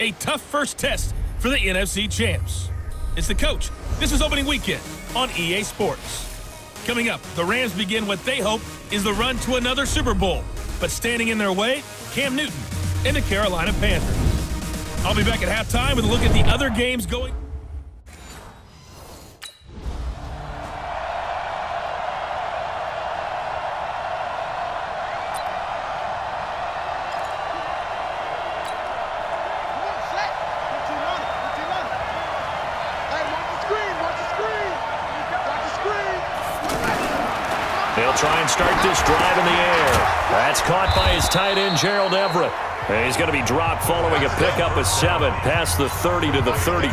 A tough first test for the NFC champs. It's the coach. This is opening weekend on EA Sports. Coming up, the Rams begin what they hope is the run to another Super Bowl. But standing in their way, Cam Newton and the Carolina Panthers. I'll be back at halftime with a look at the other games going. They'll try and start this drive in the air. That's caught by his tight end, Gerald Everett. And he's going to be dropped following a pickup of 7 past the 30 to the 32.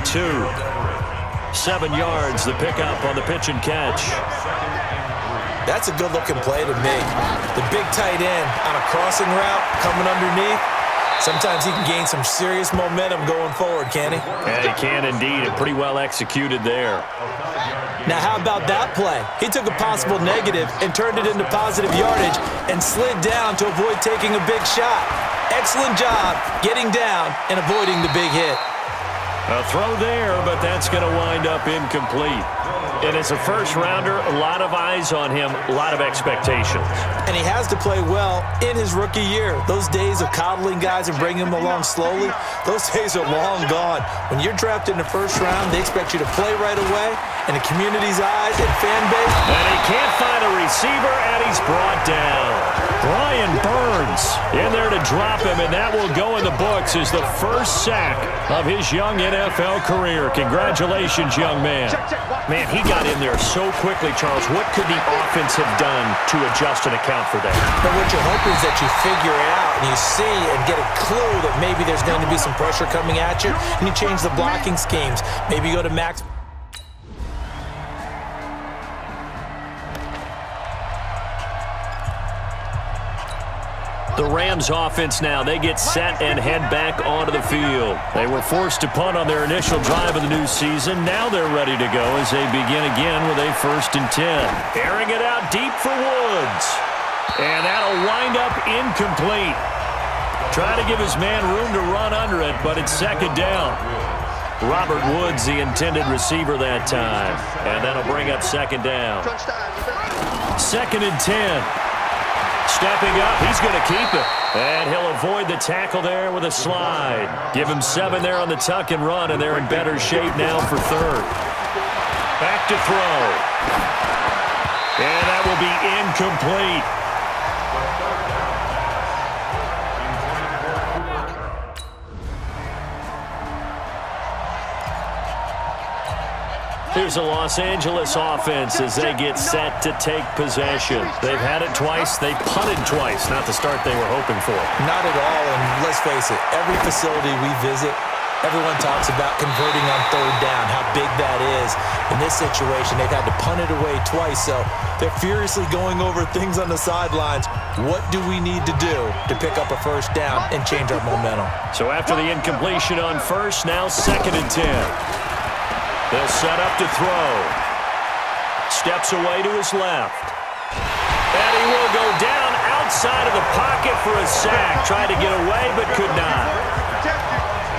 7 yards, the pickup on the pitch and catch. That's a good-looking play to me. The big tight end on a crossing route coming underneath. Sometimes he can gain some serious momentum going forward, can he? And he can indeed, and pretty well executed there. Now, how about that play? He took a possible negative and turned it into positive yardage and slid down to avoid taking a big shot. Excellent job getting down and avoiding the big hit. A throw there, but that's going to wind up incomplete. And as a first-rounder, a lot of eyes on him, a lot of expectations. And he has to play well in his rookie year. Those days of coddling guys and bringing them along slowly, those days are long gone. When you're drafted in the first round, they expect you to play right away, and the community's eyes and fan base. And he can't find a receiver, and he's brought down. Brian Burns in there to drop him, and that will go in the books as the first sack of his young NFL career. Congratulations, young man. Man, he got in there so quickly, Charles. What could the offense have done to adjust and account for that? But what you're hoping is that you figure it out and you see and get a clue that maybe there's going to be some pressure coming at you, and you change the blocking schemes. Maybe you go to max. The Rams offense now, they get set and head back onto the field. They were forced to punt on their initial drive of the new season. Now they're ready to go as they begin again with a 1st and 10. Airing it out deep for Woods. And that'll wind up incomplete. Trying to give his man room to run under it, but it's 2nd down. Robert Woods, the intended receiver that time. And that'll bring up 2nd down. 2nd and 10. Stepping up, he's going to keep it. And he'll avoid the tackle there with a slide. Give him 7 there on the tuck and run, and they're in better shape now for 3rd. Back to throw. And that will be incomplete. Here's the Los Angeles offense as they get set to take possession. They've had it twice. They punted twice. Not the start they were hoping for. Not at all, and let's face it, every facility we visit, everyone talks about converting on 3rd down, how big that is. In this situation, they've had to punt it away twice, so they're furiously going over things on the sidelines. What do we need to do to pick up a 1st down and change our momentum? So after the incompletion on 1st, now 2nd and 10. They'll set up to throw. Steps away to his left. And he will go down outside of the pocket for a sack. Tried to get away, but could not.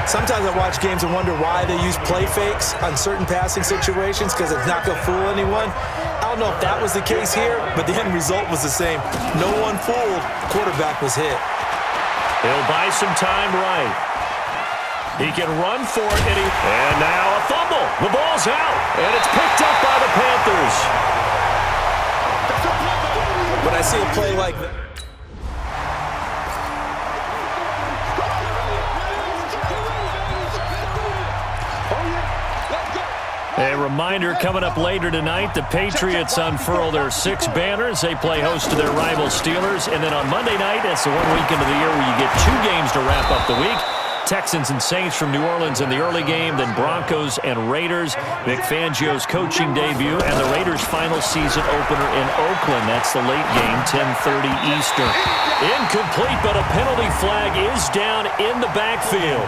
Sometimes I watch games and wonder why they use play fakes on certain passing situations, because it's not going to fool anyone. I don't know if that was the case here, but the end result was the same. No one fooled. Quarterback was hit. He'll buy some time right. He can run for it, and now a fumble. The ball's out, and it's picked up by the Panthers. When I see a play like that, a reminder coming up later tonight, the Patriots unfurl their 6 banners. They play host to their rival Steelers, and then on Monday night, that's the one weekend of the year where you get 2 games to wrap up the week. Texans and Saints from New Orleans in the early game, then Broncos and Raiders. Vic Fangio's coaching debut, and the Raiders' final season opener in Oakland. That's the late game, 10:30 Eastern. Incomplete, but a penalty flag is down in the backfield.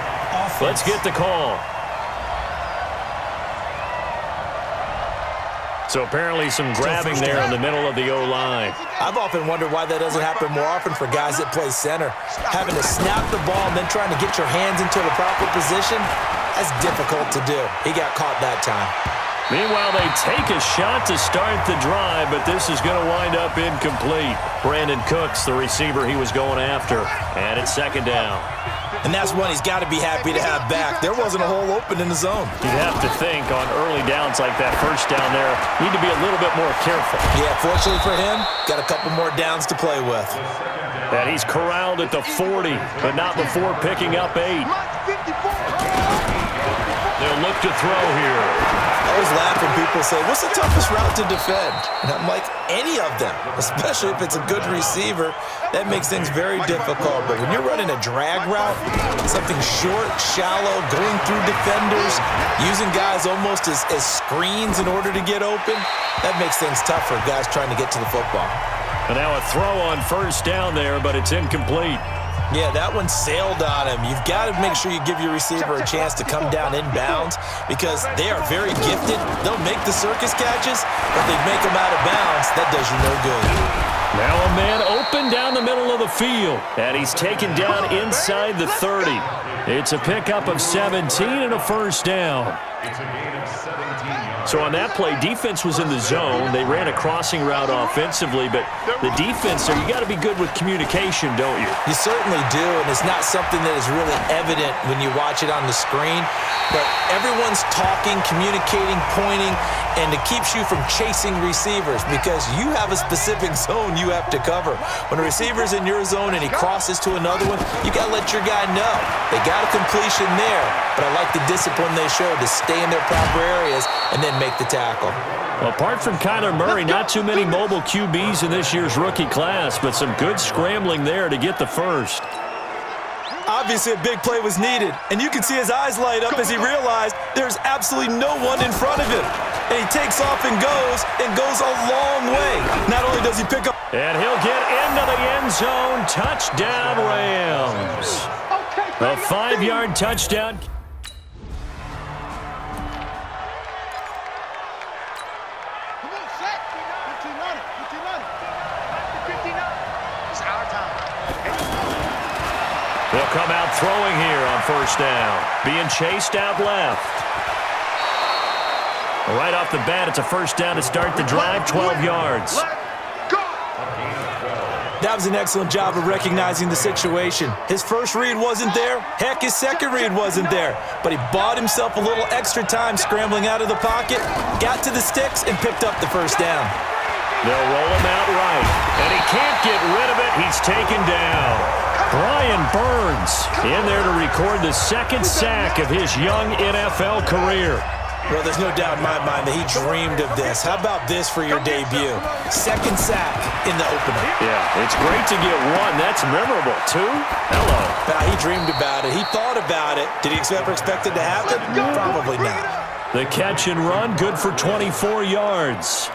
Let's get the call. So apparently some grabbing there in the middle of the O-line. I've often wondered why that doesn't happen more often for guys that play center. Having to snap the ball and then trying to get your hands into the proper position, that's difficult to do. He got caught that time. Meanwhile, they take a shot to start the drive, but this is going to wind up incomplete. Brandon Cooks, the receiver he was going after, and it's second down. And that's one he's got to be happy to have back. There wasn't a hole open in the zone. You'd have to think on early downs like that first down there, need to be a little bit more careful. Yeah, fortunately for him, got a couple more downs to play with. And he's corralled at the 40, but not before picking up 8. They'll look to throw here. I always laugh when people say, what's the toughest route to defend? And I'm like, any of them, especially if it's a good receiver. That makes things very difficult. But when you're running a drag route, something short, shallow, going through defenders, using guys almost as screens in order to get open, that makes things tough for guys trying to get to the football. And now a throw on first down there, but it's incomplete. Yeah, that one sailed on him. You've got to make sure you give your receiver a chance to come down inbounds because they are very gifted. They'll make the circus catches, but they make them out of bounds. That does you no good. Now a man open down the middle of the field, and he's taken down inside the 30. It's a pickup of 17 and a first down. So on that play, defense was in the zone. They ran a crossing route offensively, but the defense there, you got to be good with communication, don't you? You certainly do, and it's not something that is really evident when you watch it on the screen. But everyone's talking, communicating, pointing, and it keeps you from chasing receivers because you have a specific zone you have to cover. When a receiver's in your zone and he crosses to another one, you got to let your guy know. They got a completion there, but I like the discipline they showed to stay in their proper areas and then make the tackle. Well, apart from Kyler Murray, not too many mobile QBs in this year's rookie class, but some good scrambling there to get the first. Obviously, a big play was needed, and you can see his eyes light up as he realized there's absolutely no one in front of him. And he takes off and goes a long way. Not only does he pick up... And he'll get into the end zone. Touchdown, Rams. A 5-yard touchdown. They'll come out throwing here on first down. Being chased out left. Right off the bat, it's a first down to start the drive, 12 yards. That was an excellent job of recognizing the situation. His first read wasn't there. Heck, his second read wasn't there. But he bought himself a little extra time scrambling out of the pocket, got to the sticks, and picked up the first down. They'll roll him out right. And he can't get rid of it. He's taken down. Brian Burns in there to record the second sack of his young NFL career. Well, there's no doubt in my mind that he dreamed of this. How about this for your debut? Second sack in the opener. Yeah, it's great to get one. That's memorable. 2? Hello. He dreamed about it. He thought about it. Did he ever expect it to happen? Probably not. The catch and run, good for 24 yards.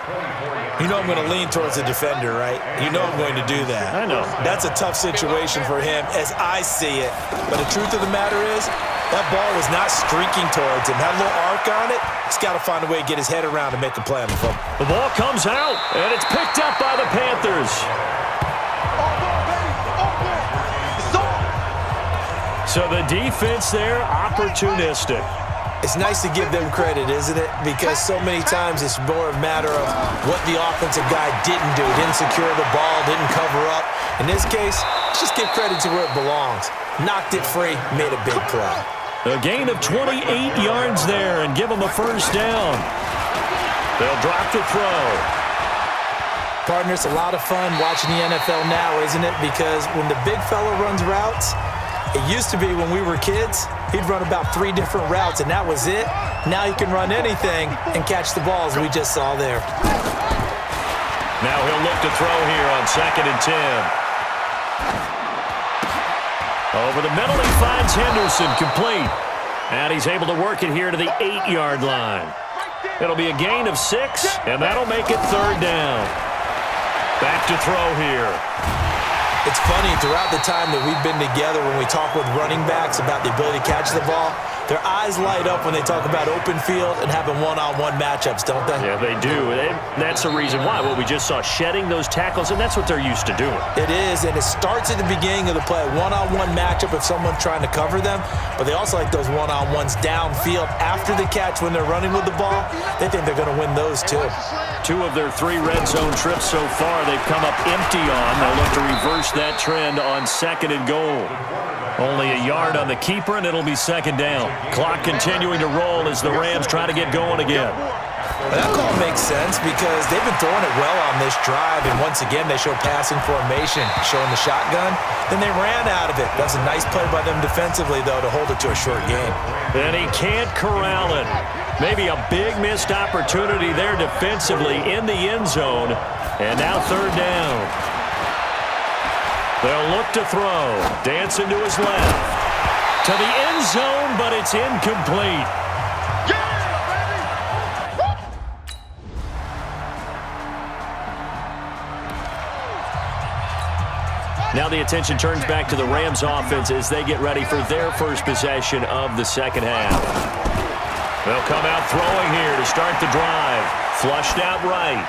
You know I'm going to lean towards the defender, right? You know I'm going to do that. I know. That's a tough situation for him as I see it. But the truth of the matter is, that ball was not streaking towards him. Had a little arc on it. He's got to find a way to get his head around and make a play on the football. The ball comes out, and it's picked up by the Panthers. So the defense there, opportunistic. It's nice to give them credit, isn't it? Because so many times it's more a matter of what the offensive guy didn't do. Didn't secure the ball, didn't cover up. In this case, let's just give credit to where it belongs. Knocked it free, made a big play. A gain of 28 yards there and give them a first down. They'll drop the throw. Partner, it's a lot of fun watching the NFL now, isn't it? Because when the big fella runs routes, it used to be when we were kids, he'd run about 3 different routes, and that was it. Now he can run anything and catch the balls we just saw there. Now he'll look to throw here on 2nd and 10. Over the middle, he finds Henderson complete. And he's able to work it here to the 8-yard line. It'll be a gain of 6, and that'll make it 3rd down. Back to throw here. It's funny, throughout the time that we've been together when we talk with running backs about the ability to catch the ball, Their eyes light up when they talk about open field and having one-on-one matchups, don't they? Yeah, they do. That's the reason why. Well, we just saw shedding those tackles, and that's what they're used to doing. It is, and it starts at the beginning of the play. One-on-one matchup if someone's trying to cover them, but they also like those one-on-ones downfield after the catch when they're running with the ball. They think they're going to win those too. 2 of their 3 red zone trips so far, they've come up empty on. They'll look to reverse that trend on 2nd and goal. Only a yard on the keeper, and it'll be 2nd down. Clock continuing to roll as the Rams try to get going again. That call makes sense because they've been throwing it well on this drive, and once again they show passing formation, showing the shotgun. Then they ran out of it. That's a nice play by them defensively, though, to hold it to a short game. And he can't corral it. Maybe a big missed opportunity there defensively in the end zone. And now 3rd down. They'll look to throw. Dancing to his left. To the end zone, but it's incomplete. Now the attention turns back to the Rams offense as they get ready for their first possession of the 2nd half. They'll come out throwing here to start the drive. Flushed out right.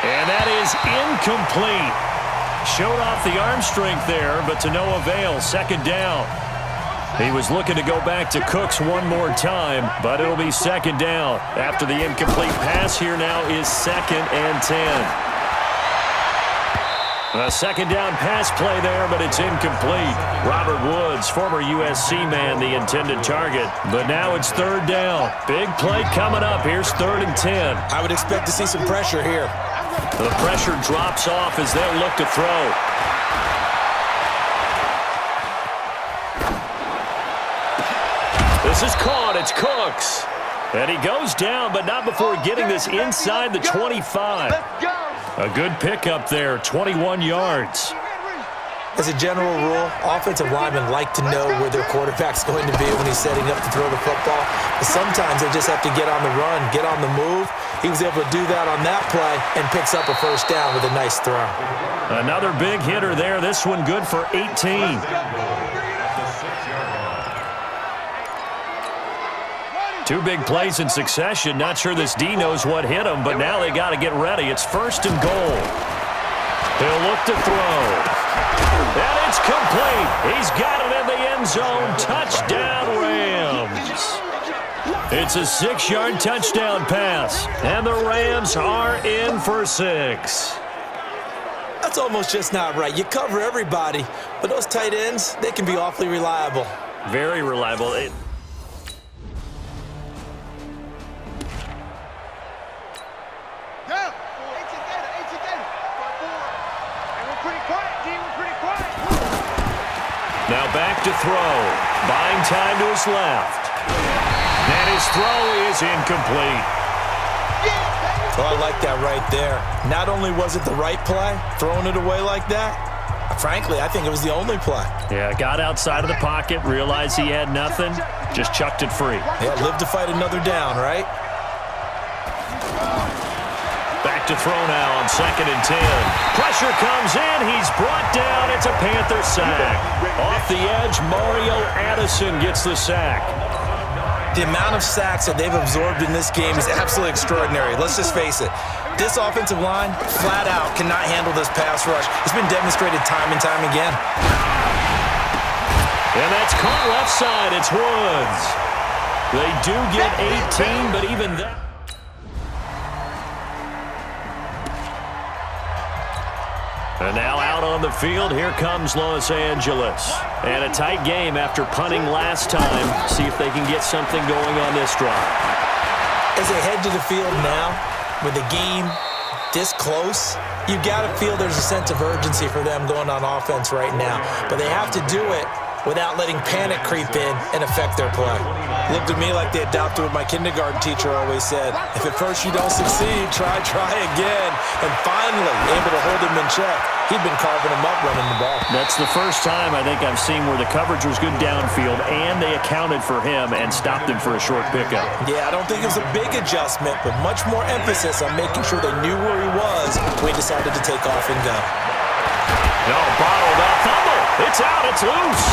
And that is incomplete. Showed off the arm strength there, but to no avail. 2nd down. He was looking to go back to Cooks one more time, but it'll be 2nd down. After the incomplete pass, here now is 2nd and 10. A 2nd down pass play there, but it's incomplete. Robert Woods, former USC man, the intended target. But now it's 3rd down. Big play coming up. Here's 3rd and 10. I would expect to see some pressure here. The pressure drops off as they'll look to throw. This is caught. It's Cooks. And he goes down, but not before getting this inside the 25. A good pickup there, 21 yards. As a general rule, offensive linemen like to know where their quarterback's going to be when he's setting up to throw the football. But sometimes they just have to get on the run, get on the move. He was able to do that on that play and picks up a 1st down with a nice throw. Another big hitter there. This one good for 18. Two big plays in succession. Not sure this D knows what hit him, but now they got to get ready. It's 1st and goal. He'll look to throw. And it's complete. He's got it in the end zone. Touchdown, Rams. It's a 6-yard touchdown pass, and the Rams are in for 6. That's almost just not right. You cover everybody, but those tight ends, they can be awfully reliable. Very reliable. Now back to throw. Buying time to his left. And his throw is incomplete. Oh, I like that right there. Not only was it the right play, throwing it away like that, frankly, I think it was the only play. Yeah, got outside of the pocket, realized he had nothing, just chucked it free. Yeah, live to fight another down, right? Back to throw now on 2nd and 10. Pressure comes in. He's brought down. It's a Panther sack. Off the edge, Mario Addison gets the sack. The amount of sacks that they've absorbed in this game is absolutely extraordinary. Let's just face it. This offensive line, flat out, cannot handle this pass rush. It's been demonstrated time and time again. And that's caught left side. It's Woods. They do get 18, but even that. And now out on the field, here comes Los Angeles. And a tight game after punting last time. See if they can get something going on this drive. As they head to the field now, with the game this close, you've got to feel there's a sense of urgency for them going on offense right now. But they have to do it without letting panic creep in and affect their play. Looked at me like they adopted what my kindergarten teacher always said. If at first you don't succeed, try again. And finally, able to hold him in check. He'd been carving him up running the ball. That's the first time I think I've seen where the coverage was good downfield and they accounted for him and stopped him for a short pickup. Yeah, I don't think it was a big adjustment, but much more emphasis on making sure they knew where he was when he decided to take off and go. No, bottled up. Fumble. It's out. It's loose.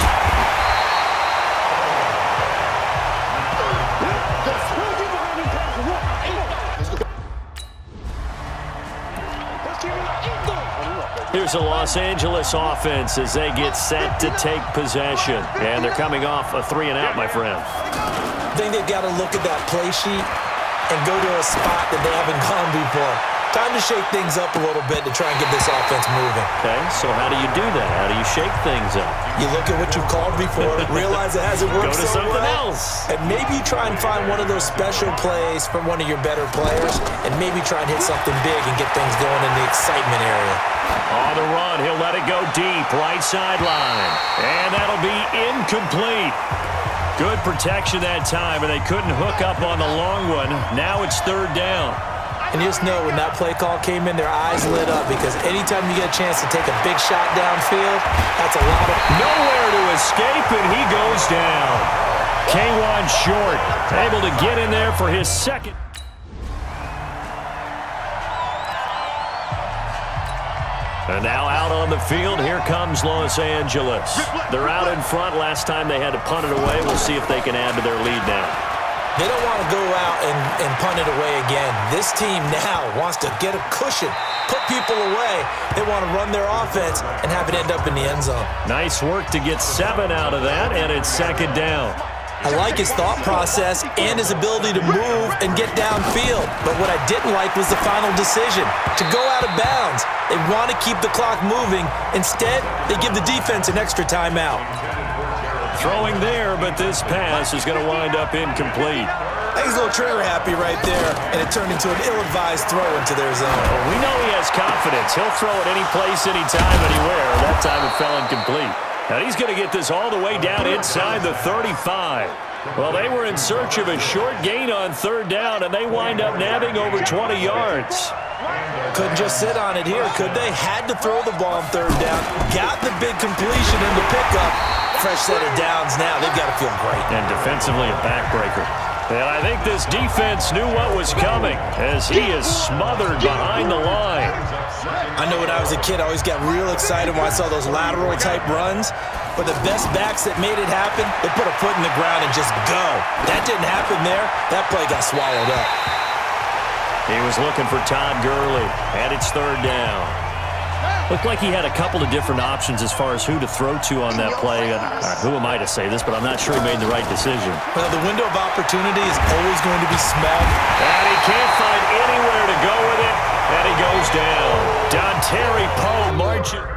Here's the Los Angeles offense as they get set to take possession. And they're coming off a 3-and-out, my friend. I think they've got to look at that play sheet and go to a spot that they haven't gone before. Time to shake things up a little bit to try and get this offense moving. Okay, so how do you do that? How do you shake things up? You look at what you've called before, realize it hasn't worked Go to so something well, else. and maybe try and find one of those special plays from one of your better players, and maybe try and hit something big and get things going in the excitement area. On the run, he'll let it go deep, right sideline. And that'll be incomplete. Good protection that time, and they couldn't hook up on the long one. Now it's 3rd down. And you just know when that play call came in, their eyes lit up because anytime you get a chance to take a big shot downfield, that's a lot of... Nowhere to escape, and he goes down. K1 Short able to get in there for his second. And now out on the field, here comes Los Angeles. They're out in front. Last time they had to punt it away. We'll see if they can add to their lead now. They don't want to go out and punt it away again. This team now wants to get a cushion, put people away. They want to run their offense and have it end up in the end zone. Nice work to get 7 out of that, and it's 2nd down. I like his thought process and his ability to move and get downfield. But what I didn't like was the final decision, to go out of bounds. They want to keep the clock moving. Instead, they give the defense an extra timeout. Throwing there, but this pass is going to wind up incomplete. I think he's a little trigger happy right there, and it turned into an ill-advised throw into their zone. Well, we know he has confidence. He'll throw it any place, anytime, anywhere. That time it fell incomplete. Now he's going to get this all the way down inside the 35. Well, they were in search of a short gain on 3rd down, and they wind up nabbing over 20 yards. Couldn't just sit on it here, could they? Had to throw the ball on 3rd down. Got the big completion in the pickup. Fresh set of downs now. They've got to feel great. And defensively a backbreaker. And I think this defense knew what was coming as he is smothered behind the line. I know when I was a kid, I always got real excited when I saw those lateral-type runs. But the best backs that made it happen, they put a foot in the ground and just go. That didn't happen there. That play got swallowed up. He was looking for Todd Gurley, and it's 3rd down. Looked like he had a couple of different options as far as who to throw to on that play. Who am I to say this, but I'm not sure he made the right decision. Well, the window of opportunity is always going to be small. And he can't find anywhere to go with it, and he goes down. Dontari Poe marching.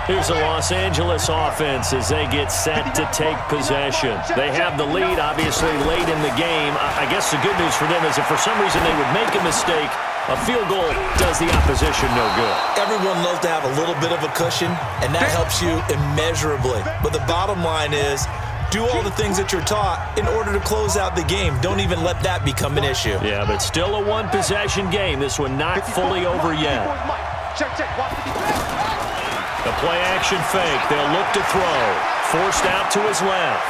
Here's the Los Angeles offense as they get set to take possession. They have the lead, obviously, late in the game. I guess the good news for them is if for some reason they would make a mistake, a field goal does the opposition no good. Everyone loves to have a little bit of a cushion, and that helps you immeasurably. But the bottom line is, do all the things that you're taught in order to close out the game. Don't even let that become an issue. Yeah, but still a one-possession game. This one not fully over yet. The play-action fake. They'll look to throw. Forced out to his left.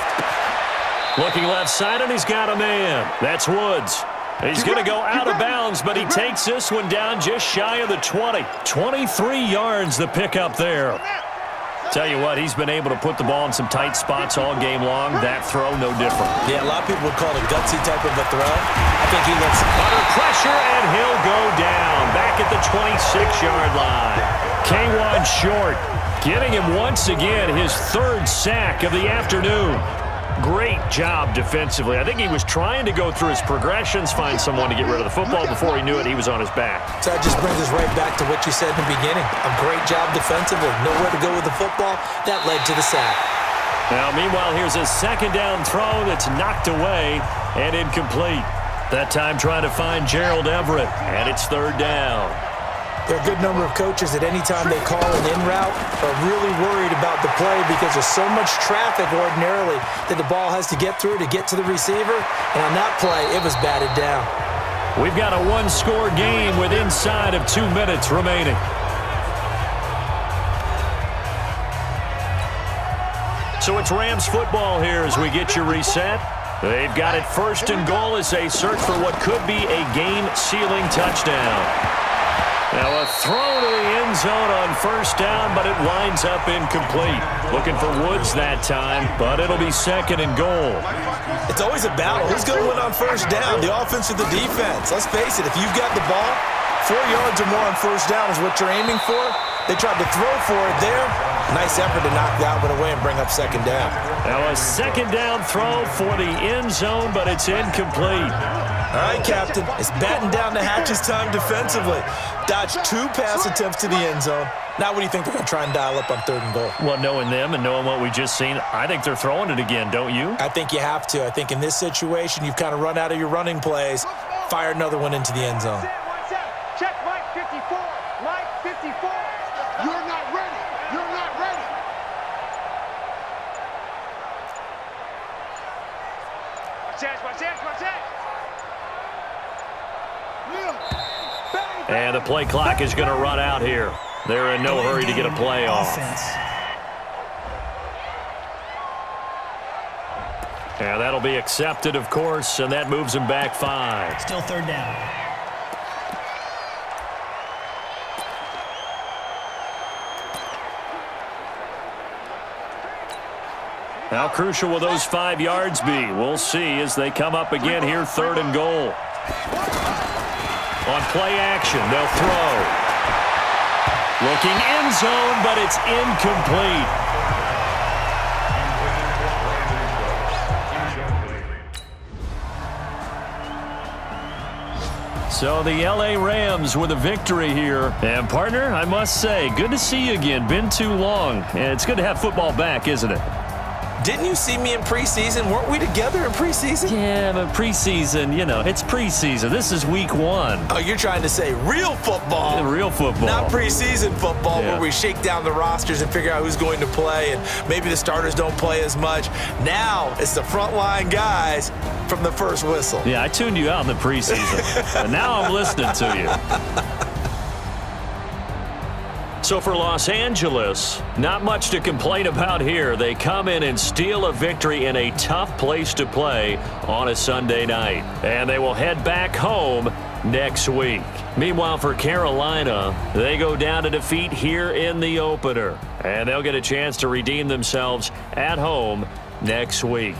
Looking left side, and he's got a man. That's Woods. He's going to go out of bounds, but he takes this one down just shy of the 20. 23 yards the pickup there. Tell you what, he's been able to put the ball in some tight spots all game long. That throw, no different. Yeah, a lot of people would call it a gutsy type of a throw. I think he looks under pressure, and he'll go down back at the 26-yard line. K1 Short getting him once again his 3rd sack of the afternoon. Great job defensively. I think he was trying to go through his progressions, find someone to get rid of the football. Before he knew it, he was on his back. So that just brings us right back to what you said in the beginning. A great job defensively. Nowhere to go with the football. That led to the sack. Now, meanwhile, here's a 2nd down throw that's knocked away and incomplete. That time trying to find Gerald Everett, and it's 3rd down. There are a good number of coaches that any time they call an in route are really worried about the play because there's so much traffic ordinarily that the ball has to get through to get to the receiver. And on that play, it was batted down. We've got a 1-score game with inside of 2 minutes remaining. So it's Rams football here as we get you reset. They've got it 1st and goal as they search for what could be a game-sealing touchdown. Now a throw to the end zone on first down, but it winds up incomplete. Looking for Woods that time, but it'll be 2nd and goal. It's always a battle. Who's going to win on first down, the offense or the defense? Let's face it, if you've got the ball, 4 yards or more on first down is what you're aiming for. They tried to throw for it there. Nice effort to knock that one away and bring up 2nd down. Now a 2nd down throw for the end zone, but it's incomplete. All right, Captain, it's batten down the hatches time defensively. Dodged 2 pass attempts to the end zone. Now what do you think they're going to try and dial up on 3rd and goal? Well, knowing them and knowing what we just seen, I think they're throwing it again, don't you? I think you have to. I think in this situation, you've kind of run out of your running plays. Fire another one into the end zone. Check Mike 54. Mike 54. You're not ready. You're not ready. Watch that. And the play clock is going to run out here. They're in no hurry to get a play off. And that'll be accepted, of course, and that moves them back 5. Still 3rd down. How crucial will those 5 yards be? We'll see as they come up again here, 3rd and goal. On play action, they'll throw. Looking end zone, but it's incomplete. So the L.A. Rams with a victory here. And, partner, I must say, good to see you again. Been too long. And it's good to have football back, isn't it? Didn't you see me in preseason? Weren't we together in preseason? Yeah, but preseason, you know, it's preseason. This is week 1. Oh, you're trying to say real football. Yeah, real football. Not preseason football Yeah. where we shake down the rosters and figure out who's going to play, and maybe the starters don't play as much. Now it's the frontline guys from the first whistle. Yeah, I tuned you out in the preseason. And now I'm listening to you. So for Los Angeles, not much to complain about here. They come in and steal a victory in a tough place to play on a Sunday night. And they will head back home next week. Meanwhile, for Carolina, they go down to defeat here in the opener. And they'll get a chance to redeem themselves at home next week.